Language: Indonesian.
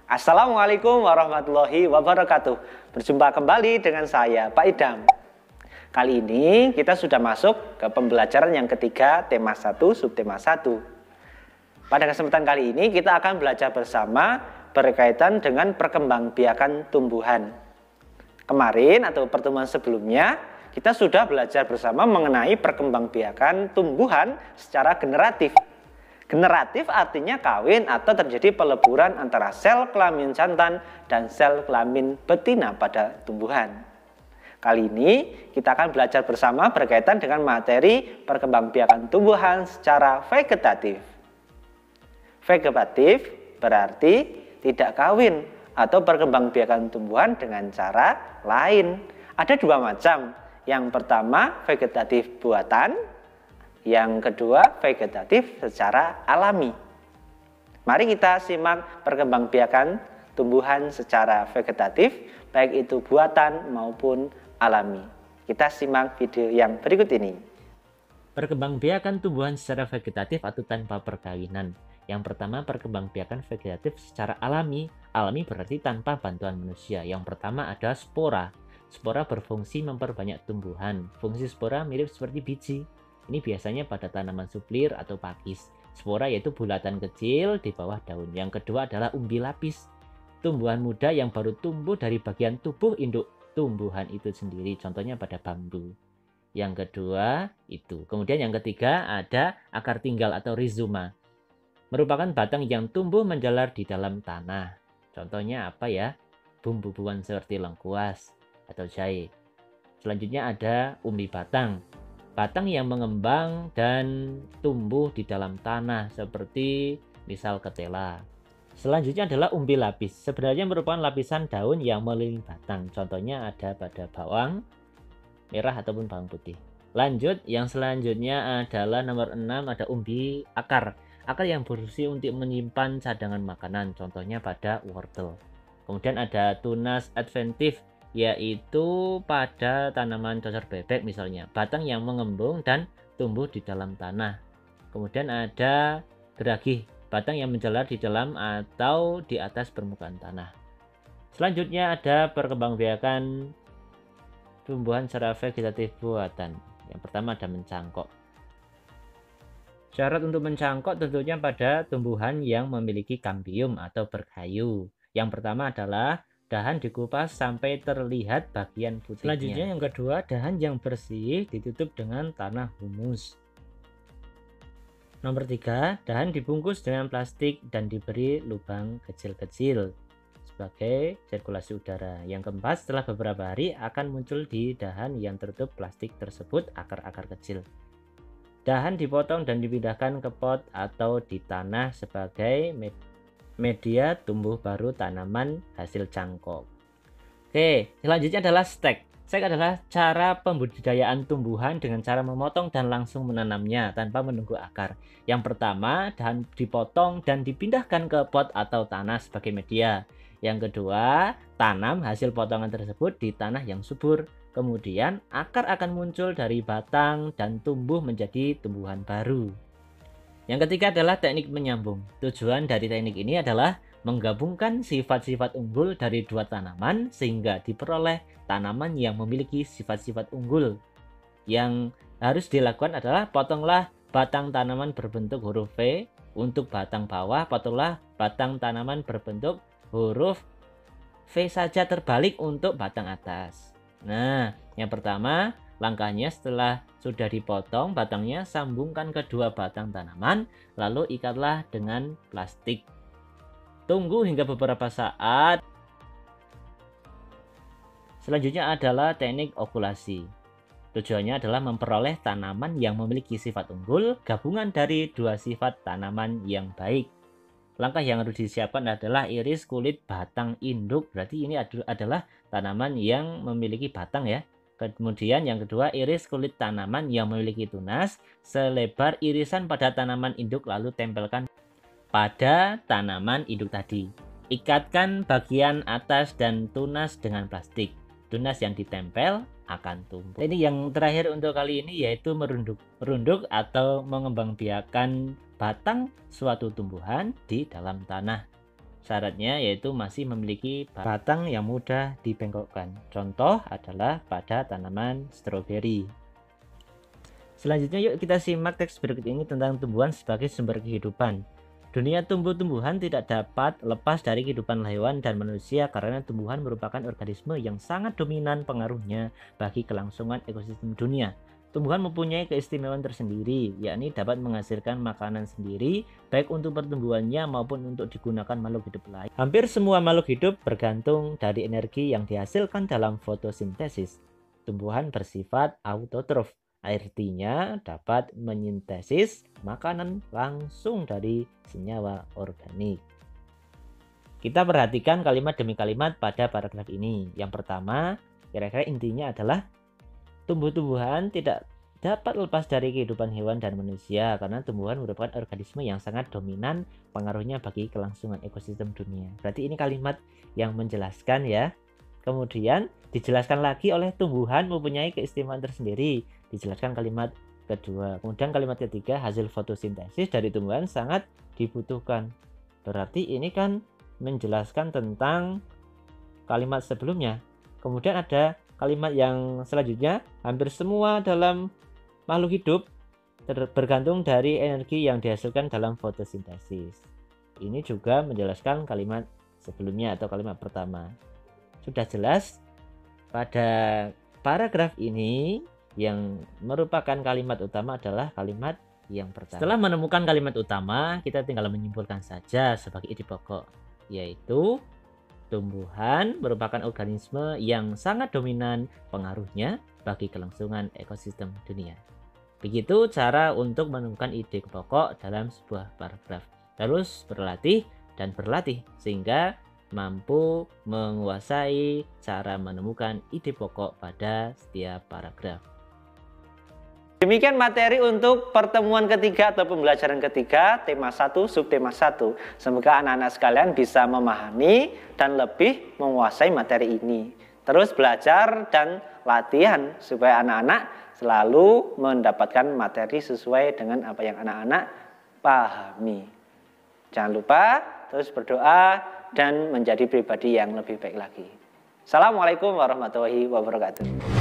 Assalamualaikum warahmatullahi wabarakatuh. Berjumpa kembali dengan saya, Pak Idam. Kali ini kita sudah masuk ke pembelajaran yang ketiga, tema 1, subtema 1. Pada kesempatan kali ini kita akan belajar bersama berkaitan dengan perkembangbiakan tumbuhan. Kemarin atau pertemuan sebelumnya kita sudah belajar bersama mengenai perkembangbiakan tumbuhan secara generatif. Generatif artinya kawin atau terjadi peleburan antara sel kelamin jantan dan sel kelamin betina pada tumbuhan. Kali ini kita akan belajar bersama berkaitan dengan materi perkembangbiakan tumbuhan secara vegetatif. Vegetatif berarti tidak kawin atau perkembangbiakan tumbuhan dengan cara lain. Ada dua macam. Yang pertama vegetatif buatan. Yang kedua, vegetatif secara alami. Mari kita simak perkembangbiakan tumbuhan secara vegetatif, baik itu buatan maupun alami. Kita simak video yang berikut ini. Perkembangbiakan tumbuhan secara vegetatif atau tanpa perkawinan. Yang pertama, perkembangbiakan vegetatif secara alami. Alami berarti tanpa bantuan manusia. Yang pertama ada spora. Spora berfungsi memperbanyak tumbuhan. Fungsi spora mirip seperti biji. Ini biasanya pada tanaman suplir atau pakis. Spora yaitu bulatan kecil di bawah daun. Yang kedua adalah umbi lapis. Tumbuhan muda yang baru tumbuh dari bagian tubuh induk tumbuhan itu sendiri. Contohnya pada bambu. Yang kedua itu. Kemudian yang ketiga ada akar tinggal atau rhizoma. Merupakan batang yang tumbuh menjalar di dalam tanah. Contohnya apa ya? Bumbu-bumbuan seperti lengkuas atau jahe. Selanjutnya ada umbi batang. Batang yang mengembang dan tumbuh di dalam tanah seperti misal ketela. Selanjutnya adalah umbi lapis. Sebenarnya merupakan lapisan daun yang mengelilingi batang. Contohnya ada pada bawang merah ataupun bawang putih. Lanjut, yang selanjutnya adalah nomor 6 ada umbi akar. Akar yang berfungsi untuk menyimpan cadangan makanan. Contohnya pada wortel. Kemudian ada tunas adventif, yaitu pada tanaman cocor bebek misalnya, batang yang mengembung dan tumbuh di dalam tanah. Kemudian ada geragih, batang yang menjalar di dalam atau di atas permukaan tanah. Selanjutnya ada perkembangbiakan tumbuhan secara vegetatif buatan. Yang pertama ada mencangkok. Syarat untuk mencangkok tentunya pada tumbuhan yang memiliki kambium atau berkayu. Yang pertama adalah dahan dikupas sampai terlihat bagian putihnya. Selanjutnya yang kedua, dahan yang bersih ditutup dengan tanah humus. Nomor 3, dahan dibungkus dengan plastik dan diberi lubang kecil-kecil sebagai sirkulasi udara. Yang keempat, setelah beberapa hari akan muncul di dahan yang tertutup plastik tersebut akar-akar kecil. Dahan dipotong dan dipindahkan ke pot atau di tanah sebagai media tumbuh baru tanaman hasil cangkok. Oke, selanjutnya adalah stek. Stek adalah cara pembudidayaan tumbuhan dengan cara memotong dan langsung menanamnya tanpa menunggu akar. Yang pertama, dahan dipotong dan dipindahkan ke pot atau tanah sebagai media. Yang kedua, tanam hasil potongan tersebut di tanah yang subur. Kemudian, akar akan muncul dari batang dan tumbuh menjadi tumbuhan baru. Yang ketiga adalah teknik menyambung. Tujuan dari teknik ini adalah menggabungkan sifat-sifat unggul dari dua tanaman sehingga diperoleh tanaman yang memiliki sifat-sifat unggul. Yang harus dilakukan adalah potonglah batang tanaman berbentuk huruf V. Untuk batang bawah, potonglah batang tanaman berbentuk huruf V saja terbalik untuk batang atas. Nah, yang pertama, langkahnya setelah sudah dipotong batangnya, sambungkan kedua batang tanaman, lalu ikatlah dengan plastik. Tunggu hingga beberapa saat. Selanjutnya adalah teknik okulasi. Tujuannya adalah memperoleh tanaman yang memiliki sifat unggul, gabungan dari dua sifat tanaman yang baik. Langkah yang harus disiapkan adalah iris kulit batang induk. Berarti ini adalah tanaman yang memiliki batang ya. Kemudian yang kedua, iris kulit tanaman yang memiliki tunas selebar irisan pada tanaman induk lalu tempelkan pada tanaman induk tadi. Ikatkan bagian atas dan tunas dengan plastik. Tunas yang ditempel akan tumbuh. Ini yang terakhir untuk kali ini yaitu merunduk. Merunduk atau mengembangbiakan batang suatu tumbuhan di dalam tanah. Syaratnya yaitu masih memiliki batang yang mudah dibengkokkan. Contoh adalah pada tanaman stroberi. Selanjutnya yuk kita simak teks berikut ini tentang tumbuhan sebagai sumber kehidupan. Dunia tumbuh-tumbuhan tidak dapat lepas dari kehidupan hewan dan manusia karena tumbuhan merupakan organisme yang sangat dominan pengaruhnya bagi kelangsungan ekosistem dunia. Tumbuhan mempunyai keistimewaan tersendiri, yakni dapat menghasilkan makanan sendiri, baik untuk pertumbuhannya maupun untuk digunakan makhluk hidup lain. Hampir semua makhluk hidup bergantung dari energi yang dihasilkan dalam fotosintesis. Tumbuhan bersifat autotrof, artinya dapat menyintesis makanan langsung dari senyawa organik. Kita perhatikan kalimat demi kalimat pada paragraf ini. Yang pertama, kira-kira intinya adalah tumbuh-tumbuhan tidak dapat lepas dari kehidupan hewan dan manusia karena tumbuhan merupakan organisme yang sangat dominan pengaruhnya bagi kelangsungan ekosistem dunia. Berarti ini kalimat yang menjelaskan ya. Kemudian dijelaskan lagi oleh tumbuhan mempunyai keistimewaan tersendiri. Dijelaskan kalimat kedua. Kemudian kalimat ketiga, hasil fotosintesis dari tumbuhan sangat dibutuhkan. Berarti ini kan menjelaskan tentang kalimat sebelumnya. Kemudian ada kalimat yang selanjutnya, hampir semua dalam makhluk hidup bergantung dari energi yang dihasilkan dalam fotosintesis. Ini juga menjelaskan kalimat sebelumnya atau kalimat pertama. Sudah jelas pada paragraf ini yang merupakan kalimat utama adalah kalimat yang pertama. Setelah menemukan kalimat utama, kita tinggal menyimpulkan saja sebagai ide pokok, yaitu tumbuhan merupakan organisme yang sangat dominan pengaruhnya bagi kelangsungan ekosistem dunia. Begitu cara untuk menemukan ide pokok dalam sebuah paragraf. Terus berlatih dan berlatih sehingga mampu menguasai cara menemukan ide pokok pada setiap paragraf. Demikian materi untuk pertemuan ketiga atau pembelajaran ketiga, tema 1, subtema 1. Semoga anak-anak sekalian bisa memahami dan lebih menguasai materi ini. Terus belajar dan latihan supaya anak-anak selalu mendapatkan materi sesuai dengan apa yang anak-anak pahami. Jangan lupa terus berdoa dan menjadi pribadi yang lebih baik lagi. Assalamualaikum warahmatullahi wabarakatuh.